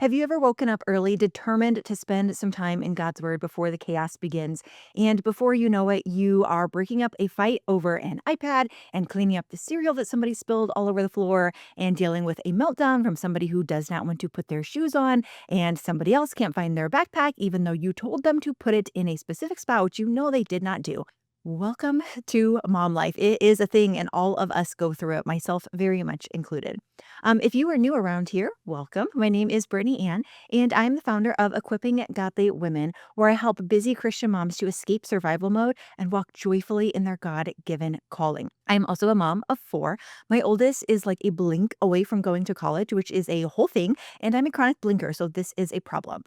Have you ever woken up early, determined to spend some time in God's Word before the chaos begins? And before you know it, you are breaking up a fight over an iPad and cleaning up the cereal that somebody spilled all over the floor and dealing with a meltdown from somebody who does not want to put their shoes on and somebody else can't find their backpack, even though you told them to put it in a specific spot, which you know they did not do. Welcome to mom life. It is a thing, and all of us go through it, myself very much included. If you are new around here, welcome. My name is Brittany Ann, and I'm the founder of Equipping Godly Women, where I help busy Christian moms to escape survival mode and walk joyfully in their God given calling. I'm also a mom of four. My oldest is like a blink away from going to college, which is a whole thing, and I'm a chronic blinker, so this is a problem.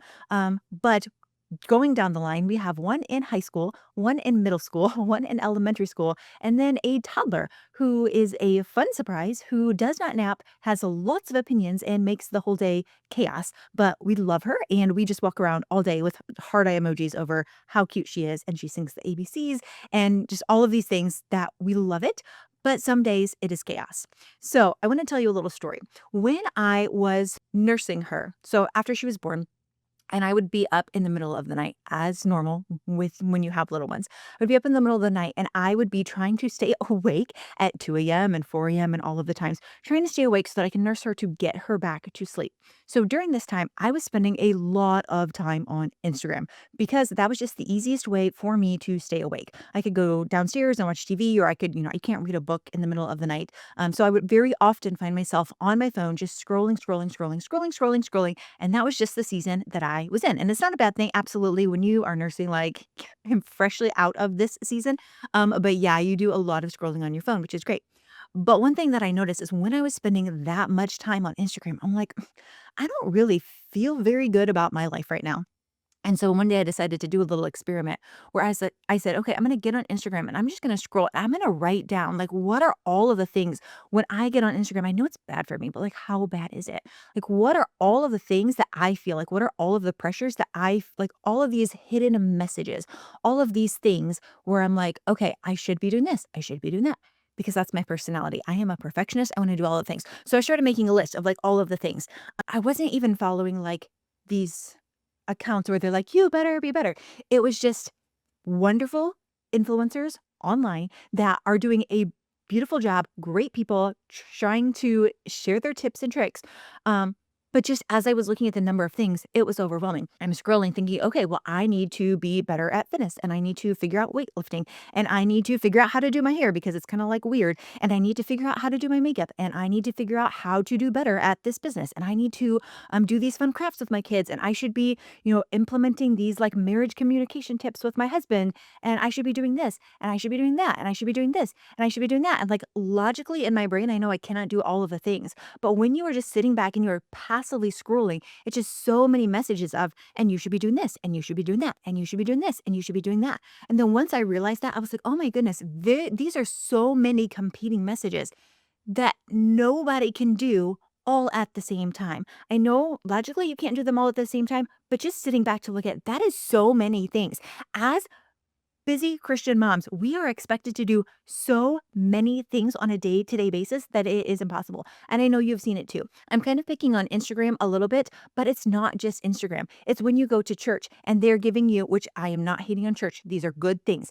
But going down the line, we have one in high school, one in middle school, one in elementary school, and then a toddler who is a fun surprise who does not nap, has lots of opinions, and makes the whole day chaos. But we love her, and we just walk around all day with heart eye emojis over how cute she is. And she sings the ABCs and just all of these things that we love it. But some days it is chaos. So I want to tell you a little story. When I was nursing her, so after she was born, and I would be up in the middle of the night as normal with when you have little ones. I would be up in the middle of the night and I would be trying to stay awake at 2 a.m. and 4 a.m. and all of the times, trying to stay awake so that I can nurse her to get her back to sleep. So during this time, I was spending a lot of time on Instagram because that was just the easiest way for me to stay awake. I could go downstairs and watch TV, or I could, I can't read a book in the middle of the night. So I would very often find myself on my phone, just scrolling. And that was just the season that I was in. And it's not a bad thing, absolutely, when you are nursing, like, I'm freshly out of this season. But yeah, you do a lot of scrolling on your phone, which is great. But one thing that I noticed is when I was spending that much time on Instagram, I'm like, I don't really feel very good about my life right now. And so one day I decided to do a little experiment where I said, okay, I'm going to get on Instagram and I'm just going to scroll. And I'm going to write down, like, what are all of the things when I get on Instagram? I know it's bad for me, but like, how bad is it? Like, what are all of the things that I feel like? What are all of the pressures that like, all of these hidden messages, all of these things where I'm like, okay, I should be doing this. I should be doing that. Because that's my personality. I am a perfectionist. I want to do all the things. So I started making a list of like all of the things. I wasn't even following like these accounts where they're like, "You better be better." It was just wonderful influencers online that are doing a beautiful job, great people trying to share their tips and tricks. Um, but just as I was looking at the number of things, it was overwhelming. I'm scrolling thinking, okay, well, I need to be better at fitness and I need to figure out weightlifting and I need to figure out how to do my hair because it's kind of like weird. And I need to figure out how to do my makeup and I need to figure out how to do better at this business. And I need to do these fun crafts with my kids. And I should be, implementing these like marriage communication tips with my husband. And I should be doing this and I should be doing that. And I should be doing this and I should be doing that. And like logically in my brain, I know I cannot do all of the things. But when you are just sitting back and you're passively scrolling, it's just so many messages of, and you should be doing this, and you should be doing that, and you should be doing this, and you should be doing that. And then once I realized that, I was like, oh my goodness, these are so many competing messages that nobody can do all at the same time. I know logically you can't do them all at the same time, but just sitting back to look at that is so many things. As busy Christian moms, we are expected to do so many things on a day-to-day basis that it is impossible. And I know you've seen it too. I'm kind of picking on Instagram a little bit, but it's not just Instagram. It's when you go to church and they're giving you, which I am not hating on church. These are good things.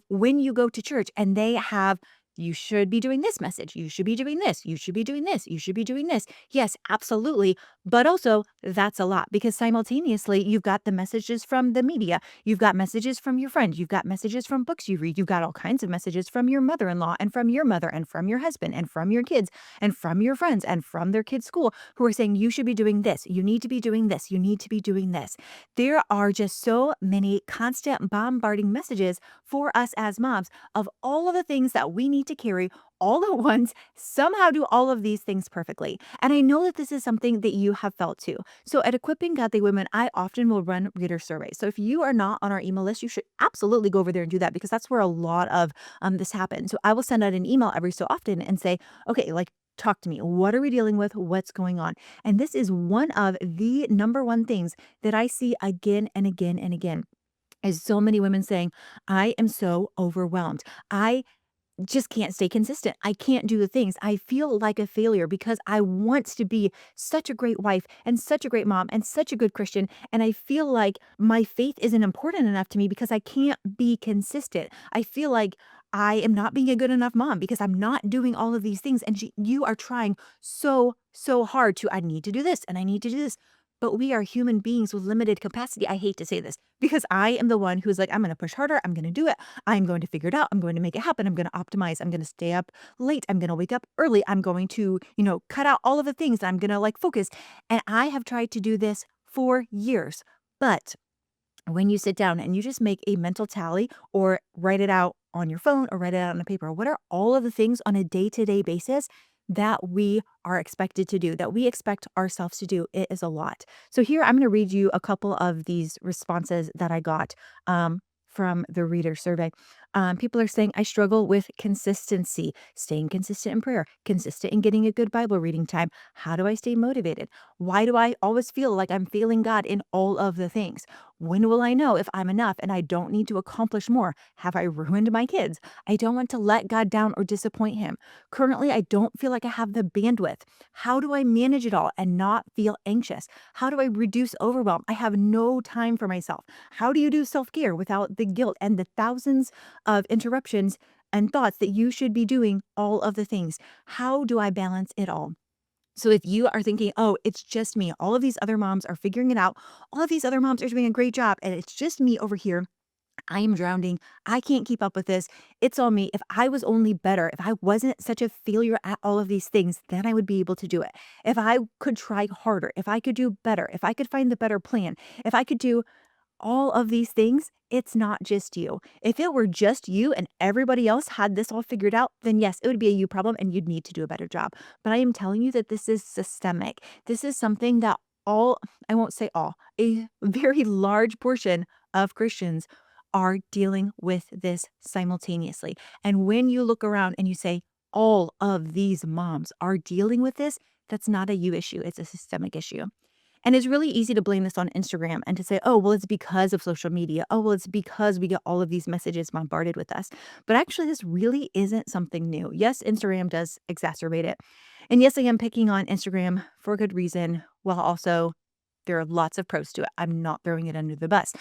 When you go to church and they have you should be doing this message. You should be doing this. You should be doing this. You should be doing this. Yes, absolutely. But also, that's a lot because simultaneously, you've got the messages from the media. You've got messages from your friends. You've got messages from books you read. You've got all kinds of messages from your mother in law and from your mother and from your husband and from your kids and from your friends and from their kids' school who are saying, you should be doing this. You need to be doing this. You need to be doing this. There are just so many constant bombarding messages for us as moms of all of the things that we need to carry all at once, somehow do all of these things perfectly. And I know that this is something that you have felt too. So at Equipping Godly Women, I often will run reader surveys. So if you are not on our email list, you should absolutely go over there and do that because that's where a lot of this happens. So I will send out an email every so often and say, okay, like, talk to me. What are we dealing with? What's going on? And this is one of the number one things that I see again and again is so many women saying, I am so overwhelmed. I just can't stay consistent. I can't do the things. I feel like a failure because I want to be such a great wife and such a great mom and such a good Christian. And I feel like my faith isn't important enough to me because I can't be consistent. I feel like I am not being a good enough mom because I'm not doing all of these things. And you are trying so hard to, I need to do this and I need to do this. But we are human beings with limited capacity. I hate to say this because I am the one who's like, I'm going to push harder. I'm going to do it. I'm going to figure it out. I'm going to make it happen. I'm going to optimize. I'm going to stay up late. I'm going to wake up early. I'm going to, cut out all of the things. I'm going to focus. And I have tried to do this for years. But when you sit down and you just make a mental tally or write it out on your phone or write it out on a paper, what are all of the things on a day-to-day basis that we are expected to do, that we expect ourselves to do? It is a lot. So here I'm going to read you a couple of these responses that I got from the reader survey. People are saying, I struggle with consistency, staying consistent in prayer, consistent in getting a good Bible reading time. How do I stay motivated? Why do I always feel like I'm failing God in all of the things? When will I know if I'm enough and I don't need to accomplish more? Have I ruined my kids? I don't want to let God down or disappoint him. Currently, I don't feel like I have the bandwidth. How do I manage it all and not feel anxious? How do I reduce overwhelm? I have no time for myself. How do you do self-care without the guilt and the thousands of interruptions and thoughts that you should be doing all of the things? How do I balance it all? So if you are thinking, oh, it's just me, all of these other moms are figuring it out, all of these other moms are doing a great job, and it's just me over here, I am drowning. I can't keep up with this. It's all me. If I was only better, if I wasn't such a failure at all of these things, then I would be able to do it. If I could try harder, if I could do better, if I could find the better plan, if I could do all of these things, it's not just you. If it were just you and everybody else had this all figured out, then yes, it would be a you problem and you'd need to do a better job. But I am telling you that this is systemic. This is something that I won't say all, a very large portion of Christians are dealing with this simultaneously. And when you look around and you say, all of these moms are dealing with this, that's not a you issue, it's a systemic issue. And it's really easy to blame this on Instagram and to say, oh, well, it's because of social media. Oh, well, it's because we get all of these messages bombarded with us. But actually, this really isn't something new. Yes, Instagram does exacerbate it. And yes, I am picking on Instagram for a good reason, while also there are lots of pros to it. I'm not throwing it under the bus.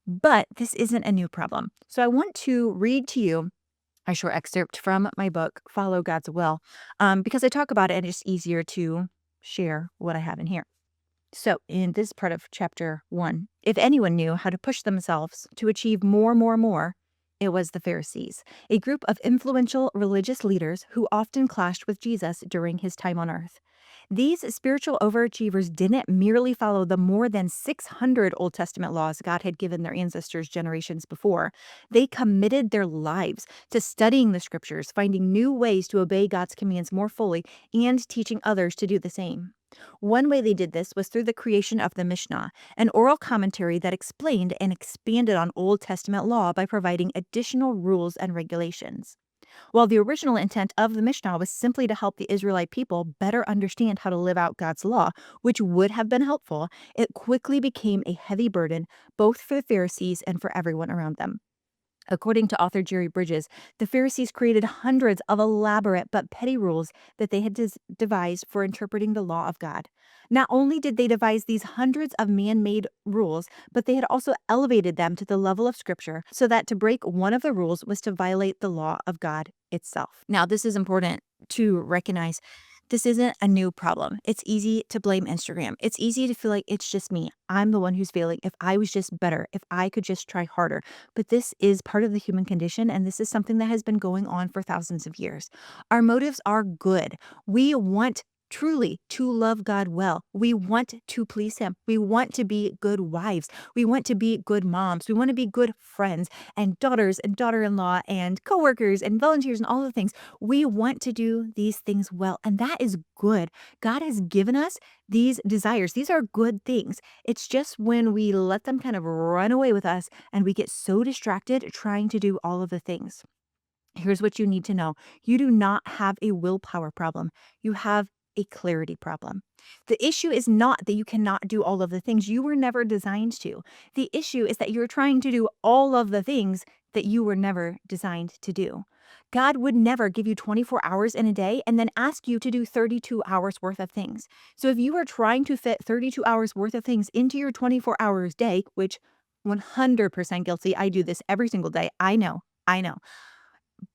But this isn't a new problem. So I want to read to you a short excerpt from my book, Follow God's Will, because I talk about it and it's easier to share what I have in here. So, in this part of chapter 1, if anyone knew how to push themselves to achieve more, it was the Pharisees, a group of influential religious leaders who often clashed with Jesus during his time on earth. These spiritual overachievers didn't merely follow the more than 600 Old Testament laws God had given their ancestors generations before. They committed their lives to studying the scriptures, finding new ways to obey God's commands more fully, and teaching others to do the same. One way they did this was through the creation of the Mishnah, an oral commentary that explained and expanded on Old Testament law by providing additional rules and regulations. While the original intent of the Mishnah was simply to help the Israelite people better understand how to live out God's law, which would have been helpful, it quickly became a heavy burden both for the Pharisees and for everyone around them. According to author Jerry Bridges, the Pharisees created hundreds of elaborate but petty rules that they had devised for interpreting the law of God. Not only did they devise these hundreds of man made rules, but they had also elevated them to the level of Scripture so that to break one of the rules was to violate the law of God itself. Now, this is important to recognize. This isn't a new problem. It's easy to blame Instagram. It's easy to feel like it's just me. I'm the one who's failing. If I was just better, if I could just try harder. But this is part of the human condition, and this is something that has been going on for thousands of years. Our motives are good. We want truly to love God well. We want to please him. We want to be good wives. We want to be good moms. We want to be good friends and daughters and daughter-in-law and coworkers and volunteers and all the things. We want to do these things well, and that is good. God has given us these desires. These are good things. It's just when we let them kind of run away with us and we get so distracted trying to do all of the things. Here's what you need to know. You do not have a willpower problem. You have a clarity problem. The issue is not that you cannot do all of the things. You were never designed to. The issue is that you're trying to do all of the things that you were never designed to do. God would never give you 24 hours in a day and then ask you to do 32 hours worth of things. So if you are trying to fit 32 hours worth of things into your 24 hours day, which 100% guilty, I do this every single day. I know. I know.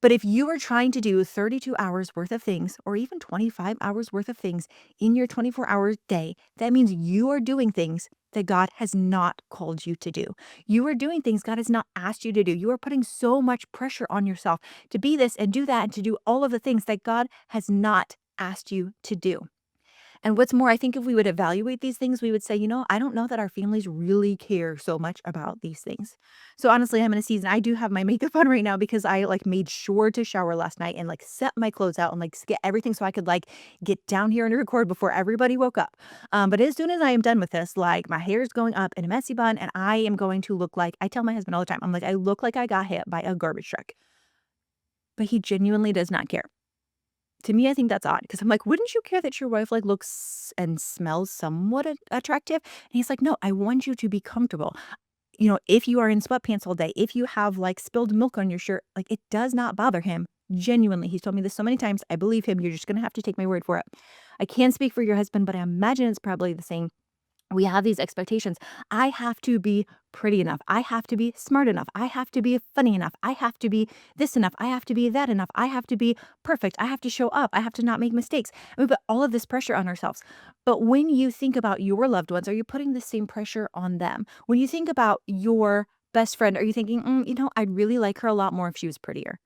But if you are trying to do 32 hours worth of things or even 25 hours worth of things in your 24-hour day, that means you are doing things that God has not called you to do. You are doing things God has not asked you to do. You are putting so much pressure on yourself to be this and do that and to do all of the things that God has not asked you to do. And what's more, I think if we would evaluate these things, we would say, I don't know that our families really care so much about these things. So honestly, I'm in a season, I do have my makeup on right now because I made sure to shower last night and set my clothes out and get everything so I could get down here and record before everybody woke up. But as soon as I am done with this, my hair is going up in a messy bun and I am going to look like, I tell my husband all the time, I'm like, I look like I got hit by a garbage truck. But he genuinely does not care. To me, I think that's odd because I'm like, wouldn't you care that your wife looks and smells somewhat attractive? And he's like, no, I want you to be comfortable. If you are in sweatpants all day, if you have spilled milk on your shirt, it does not bother him. Genuinely, he's told me this so many times. I believe him. You're just going to have to take my word for it. I can't speak for your husband, but I imagine it's probably the same. We have these expectations. I have to be pretty enough. I have to be smart enough. I have to be funny enough. I have to be this enough. I have to be that enough. I have to be perfect. I have to show up. I have to not make mistakes. And we put all of this pressure on ourselves. But when you think about your loved ones, are you putting the same pressure on them? When you think about your best friend, are you thinking, I'd really like her a lot more if she was prettier?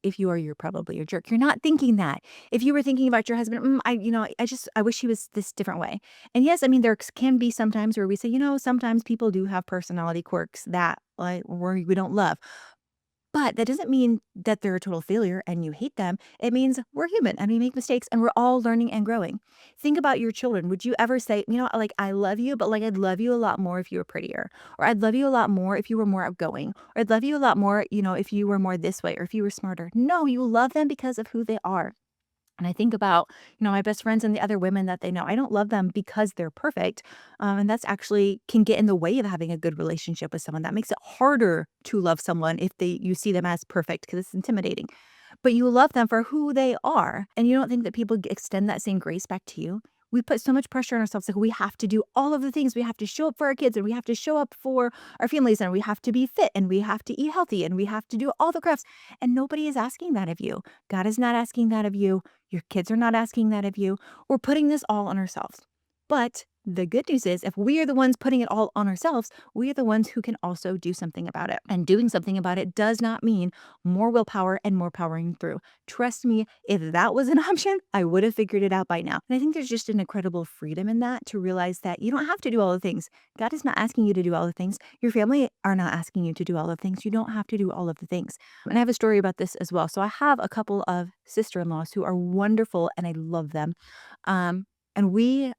If you are, you're probably a jerk. You're not thinking that. If you were thinking about your husband, I wish he was this different way. And yes, I mean, there can be sometimes where we say, sometimes people do have personality quirks that we don't love. But that doesn't mean that they're a total failure and you hate them. It means we're human and we make mistakes and we're all learning and growing. Think about your children. Would you ever say, I love you, but I'd love you a lot more if you were prettier, or I'd love you a lot more if you were more outgoing, or I'd love you a lot more, if you were more this way or if you were smarter? No, you love them because of who they are. And I think about, my best friends and the other women that they know. I don't love them because they're perfect. And that's actually can get in the way of having a good relationship with someone. That makes it harder to love someone if you see them as perfect because it's intimidating. But you love them for who they are. And you don't think that people extend that same grace back to you. We put so much pressure on ourselves. We have to do all of the things. We have to show up for our kids and we have to show up for our families and we have to be fit and we have to eat healthy and we have to do all the crafts. And nobody is asking that of you. God is not asking that of you. Your kids are not asking that of you. We're putting this all on ourselves. But the good news is if we are the ones putting it all on ourselves, we are the ones who can also do something about it. And doing something about it does not mean more willpower and more powering through. Trust me, if that was an option, I would have figured it out by now. And I think there's just an incredible freedom in that to realize that you don't have to do all the things. God is not asking you to do all the things. Your family are not asking you to do all the things. You don't have to do all of the things. And I have a story about this as well. So I have a couple of sister-in-laws who are wonderful and I love them. And we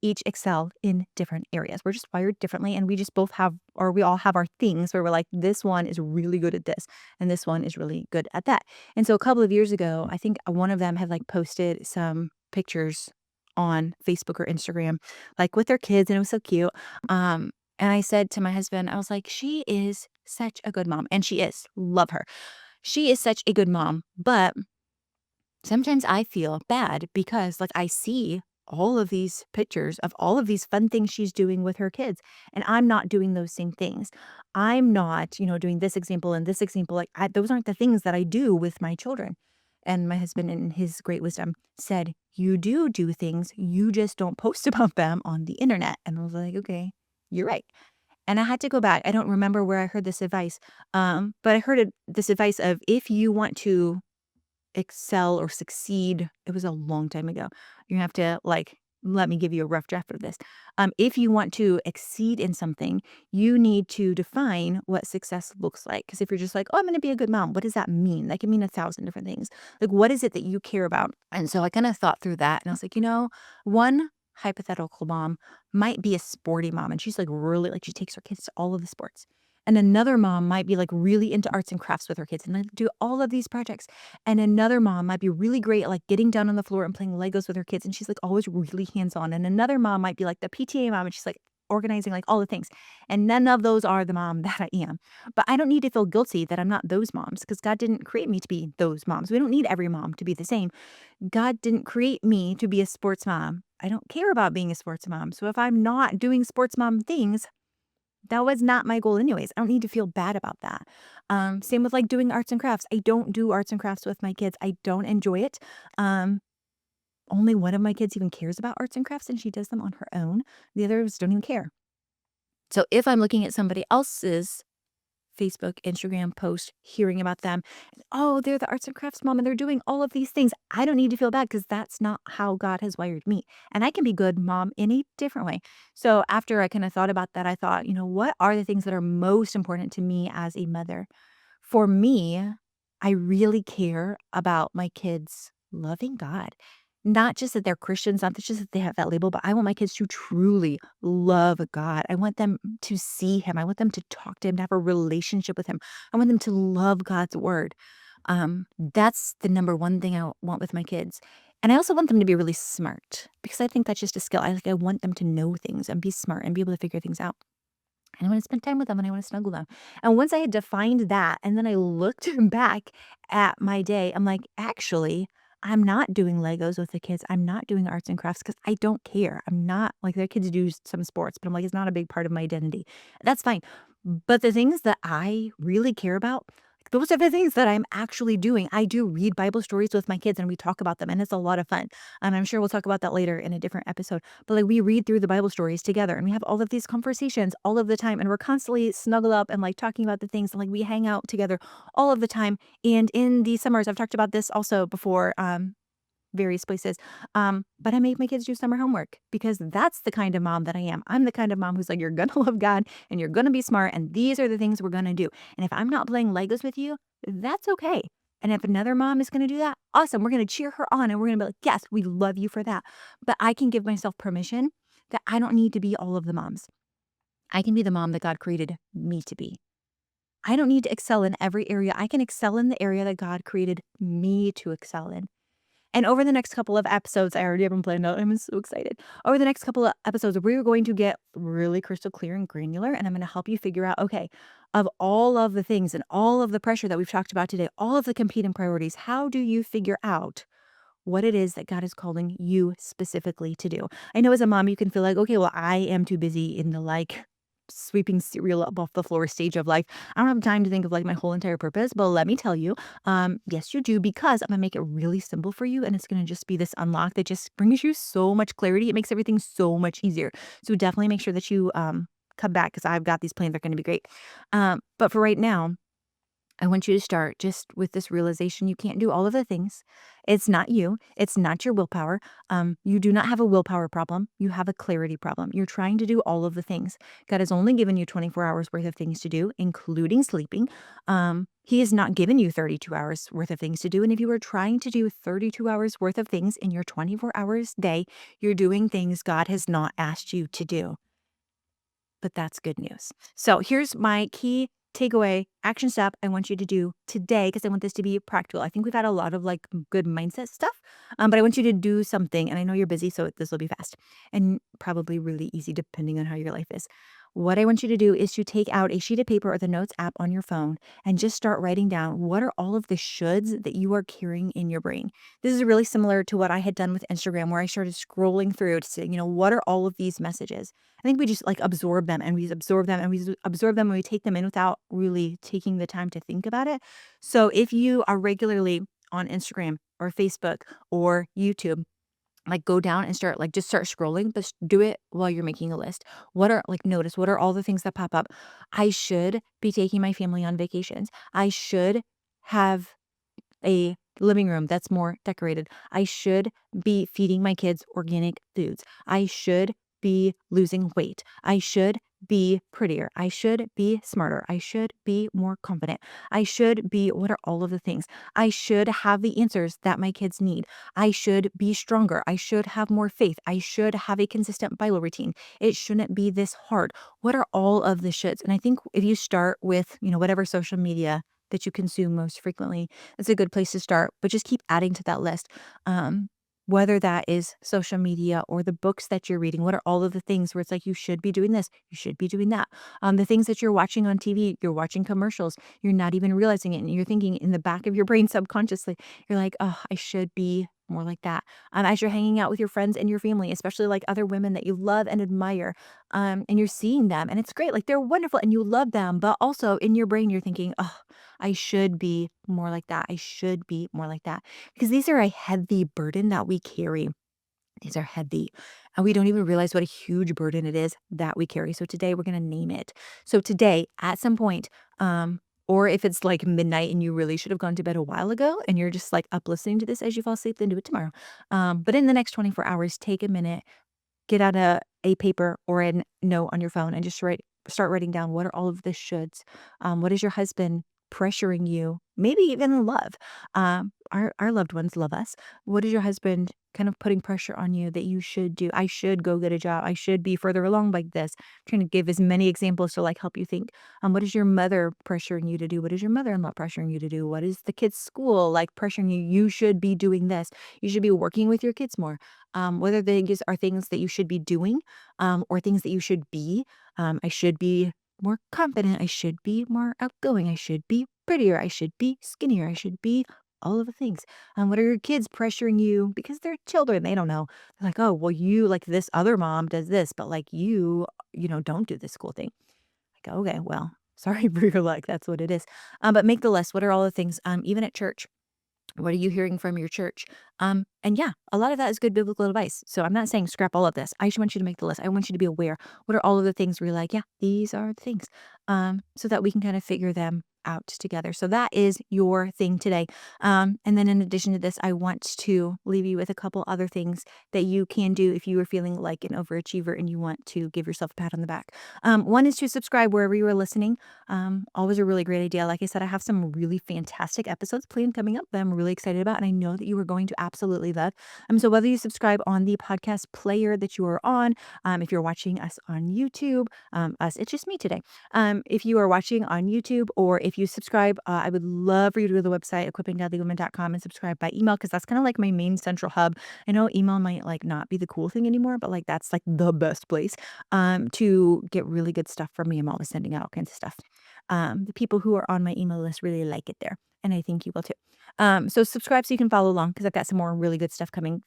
each excel in different areas. We're just wired differently and we just both have, or we all have our things where we're like, this one is really good at this and this one is really good at that. And so a couple of years ago, I think one of them had posted some pictures on Facebook or Instagram, with their kids, and it was so cute. And I said to my husband, I was like, she is such a good mom. And she is. Love her. She is such a good mom. But sometimes I feel bad because I see all of these pictures of all of these fun things she's doing with her kids, and I'm not doing those same things. I'm not, doing this example and this example. Those aren't the things that I do with my children. And my husband, in his great wisdom, said, you do things, you just don't post about them on the internet. And I was like, okay, you're right. And I had to go back. I don't remember where I heard this advice, but I heard this advice of if you want to excel or succeed. It was a long time ago. You have to let me give you a rough draft of this. If you want to exceed in something, you need to define what success looks like. Because if you're just oh, I'm going to be a good mom, what does that mean? That can mean 1,000 different things. What is it that you care about? And so I kind of thought through that and I was like, one hypothetical mom might be a sporty mom. And she's really she takes her kids to all of the sports. And another mom might be really into arts and crafts with her kids and do all of these projects. And another mom might be really great at getting down on the floor and playing Legos with her kids. And she's always really hands-on. And another mom might be the PTA mom and she's organizing, like all the things. And none of those are the mom that I am. But I don't need to feel guilty that I'm not those moms because God didn't create me to be those moms. We don't need every mom to be the same. God didn't create me to be a sports mom. I don't care about being a sports mom. So if I'm not doing sports mom things, that was not my goal anyways. I don't need to feel bad about that. Same with like doing arts and crafts. I don't do arts and crafts with my kids. I don't enjoy it. Um, Only one of my kids even cares about arts and crafts and she does them on her own. The others don't even care. So if I'm looking at somebody else's Facebook, Instagram post, hearing about them. Oh, they're the arts and crafts mom and they're doing all of these things. I don't need to feel bad because that's not how God has wired me. And I can be good mom in a different way. So after I kind of thought about that, I thought, what are the things that are most important to me as a mother? For me, I really care about my kids loving God. Not just that they're Christians, not just that they have that label, but I want my kids to truly love God. I want them to see Him. I want them to talk to Him, to have a relationship with Him. I want them to love God's word. That's the number one thing I want with my kids. And I also want them to be really smart because I think that's just a skill. I want them to know things and be smart and be able to figure things out. And I want to spend time with them and I want to snuggle them. And once I had defined that, and then I looked back at my day, I'm like, actually, I'm not doing Legos with the kids. I'm not doing arts and crafts because I don't care. I'm not like their kids do some sports, but I'm like, it's not a big part of my identity. That's fine. But the things that I really care about, those are the things that I'm actually doing. I do read Bible stories with my kids and we talk about them, and it's a lot of fun. And I'm sure we'll talk about that later in a different episode. But like we read through the Bible stories together and we have all of these conversations all of the time. And we're constantly snuggled up and like talking about the things and like we hang out together all of the time. And in the summers, I've talked about this also before, various places. But I make my kids do summer homework because that's the kind of mom that I am. I'm the kind of mom who's like, you're gonna love God and you're gonna be smart, and these are the things we're gonna do. And if I'm not playing Legos with you, that's okay. And if another mom is gonna do that, awesome. We're gonna cheer her on and we're gonna be like, yes, we love you for that. But I can give myself permission that I don't need to be all of the moms. I can be the mom that God created me to be. I don't need to excel in every area. I can excel in the area that God created me to excel in. And over the next couple of episodes, I already have them planned out. I'm so excited. Over the next couple of episodes, we're going to get really crystal clear and granular. And I'm going to help you figure out, okay, of all of the things and all of the pressure that we've talked about today, all of the competing priorities, how do you figure out what it is that God is calling you specifically to do? I know as a mom, you can feel like, okay, well, I am too busy in the like sweeping cereal up off the floor stage of life. I don't have time to think of like my whole entire purpose, but let me tell you, yes, you do, because I'm gonna make it really simple for you. And it's gonna just be this unlock that just brings you so much clarity. It makes everything so much easier. So definitely make sure that you come back because I've got these plans. They're gonna be great. But for right now, I want you to start just with this realization you can't do all of the things. It's not you. It's not your willpower. You do not have a willpower problem. You have a clarity problem. You're trying to do all of the things. God has only given you 24 hours worth of things to do, including sleeping. He has not given you 32 hours worth of things to do. And if you are trying to do 32 hours worth of things in your 24 hours day, you're doing things God has not asked you to do. But that's good news. So here's my key takeaway action step I want you to do today, because I want this to be practical. I think we've had a lot of like good mindset stuff, but I want you to do something. And I know you're busy, so this will be fast and probably really easy depending on how your life is. What I want you to do is to take out a sheet of paper or the notes app on your phone and just start writing down what are all of the shoulds that you are carrying in your brain. This is really similar to what I had done with Instagram, where I started scrolling through to say, what are all of these messages? I think we just like absorb them and we absorb them and we absorb them and we take them in without really taking the time to think about it. So if you are regularly on Instagram or Facebook or YouTube, like go down and just start scrolling, but do it while you're making a list. Notice what are all the things that pop up? I should be taking my family on vacations. I should have a living room that's more decorated. I should be feeding my kids organic foods. I should be losing weight. I should be prettier. I should be smarter. I should be more confident. I should be, what are all of the things? I should have the answers that my kids need. I should be stronger. I should have more faith. I should have a consistent Bible routine. It shouldn't be this hard. What are all of the shoulds? And I think if you start with, whatever social media that you consume most frequently, it's a good place to start, but just keep adding to that list. Whether that is social media or the books that you're reading, what are all of the things where it's like, you should be doing this, you should be doing that. The things that you're watching on TV, you're watching commercials, you're not even realizing it. And you're thinking in the back of your brain subconsciously, you're like, oh, I should be more like that. As you're hanging out with your friends and your family, especially like other women that you love and admire, and you're seeing them and it's great, like they're wonderful and you love them, but also in your brain, you're thinking, oh, I should be more like that. I should be more like that because these are a heavy burden that we carry. These are heavy, and we don't even realize what a huge burden it is that we carry. So today we're going to name it. So today, at some point, or if it's like midnight and you really should have gone to bed a while ago and you're just like up listening to this as you fall asleep, then do it tomorrow. But in the next 24 hours, take a minute, get out a paper or a note on your phone and just start writing down what are all of the shoulds. What is your husband pressuring you? Maybe even in love. Our loved ones love us. What is your husband kind of putting pressure on you that you should do? I should go get a job. I should be further along like this. I'm trying to give as many examples to like help you think. What is your mother pressuring you to do? What is your mother-in-law pressuring you to do? What is the kids' school like pressuring you? You should be doing this. You should be working with your kids more. Whether these are things that you should be doing, or things that you should be. I should be more confident. I should be more outgoing. I should be prettier. I should be skinnier. I should be all of the things. What are your kids pressuring you because they're children? They don't know. They're like, oh, well, you like this other mom does this, but like don't do this cool thing. Like, okay, well, sorry for your luck. That's what it is. But make the list. What are all the things? Even at church, what are you hearing from your church? And yeah, a lot of that is good biblical advice. So I'm not saying scrap all of this. I just want you to make the list. I want you to be aware. What are all of the things where you're like, yeah, these are the things. So that we can kind of figure them out together. So that is your thing today. And then in addition to this, I want to leave you with a couple other things that you can do if you are feeling like an overachiever and you want to give yourself a pat on the back. One is to subscribe wherever you are listening. Always a really great idea. Like I said, I have some really fantastic episodes planned coming up that I'm really excited about, and I know that you are going to absolutely love. So whether you subscribe on the podcast player that you are on, if you're watching us on YouTube, it's just me today. If you are watching on YouTube or if you subscribe, I would love for you to go to the website equippinggodlywomen.com and subscribe by email because that's kind of like my main central hub. I know email might like not be the cool thing anymore, but like that's like the best place to get really good stuff from me. I'm always sending out all kinds of stuff. The people who are on my email list really like it there, and I think you will too. So subscribe so you can follow along because I've got some more really good stuff coming.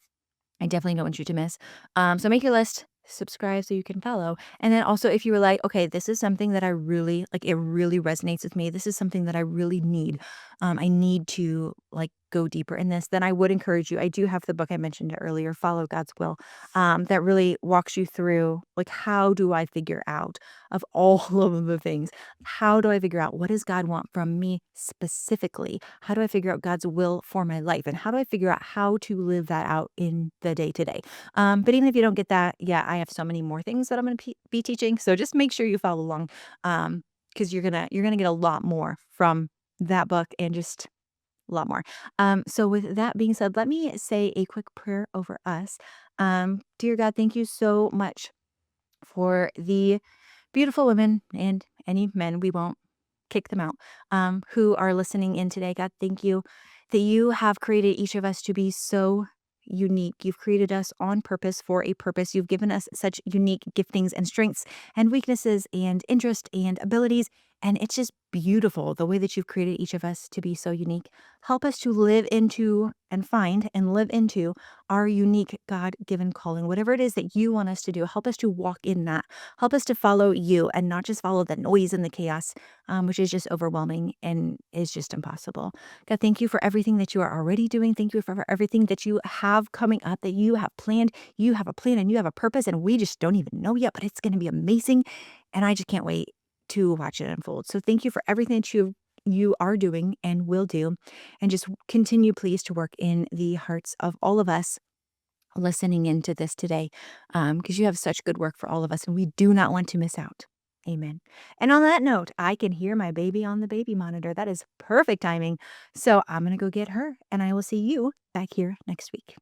I definitely don't want you to miss. So make your list, subscribe so you can follow. And then also if you were like, okay, this is something that I really like, it really resonates with me. This is something that I really need. I need to like go deeper in this. Then I would encourage you. I do have the book I mentioned earlier, Follow God's Will, that really walks you through like how do I figure out of all of the things, how do I figure out what does God want from me specifically? How do I figure out God's will for my life? And how do I figure out how to live that out in the day to day? But even if you don't get that, yeah, I have so many more things that I'm going to be teaching. So just make sure you follow along, because you're gonna get a lot more from that book and just a lot more. So with that being said, let me say a quick prayer over us. Dear God, thank you so much for the beautiful women and any men, we won't kick them out, who are listening in today. God, thank you that you have created each of us to be so unique. You've created us on purpose for a purpose. You've given us such unique giftings and strengths and weaknesses and interest and abilities. And it's just beautiful the way that you've created each of us to be so unique. Help us to live into and find and live into our unique God given calling, whatever it is that you want us to do. Help us to walk in that. Help us to follow you and not just follow the noise and the chaos, which is just overwhelming and is just impossible. God, thank you for everything that you are already doing. Thank you for everything that you have coming up, that you have planned. You have a plan and you have a purpose, and we just don't even know yet, but it's going to be amazing. And I just can't wait to watch it unfold. So thank you for everything that you are doing and will do. And just continue, please, to work in the hearts of all of us listening into this today, because you have such good work for all of us, and we do not want to miss out. Amen. And on that note, I can hear my baby on the baby monitor. That is perfect timing. So I'm going to go get her, and I will see you back here next week.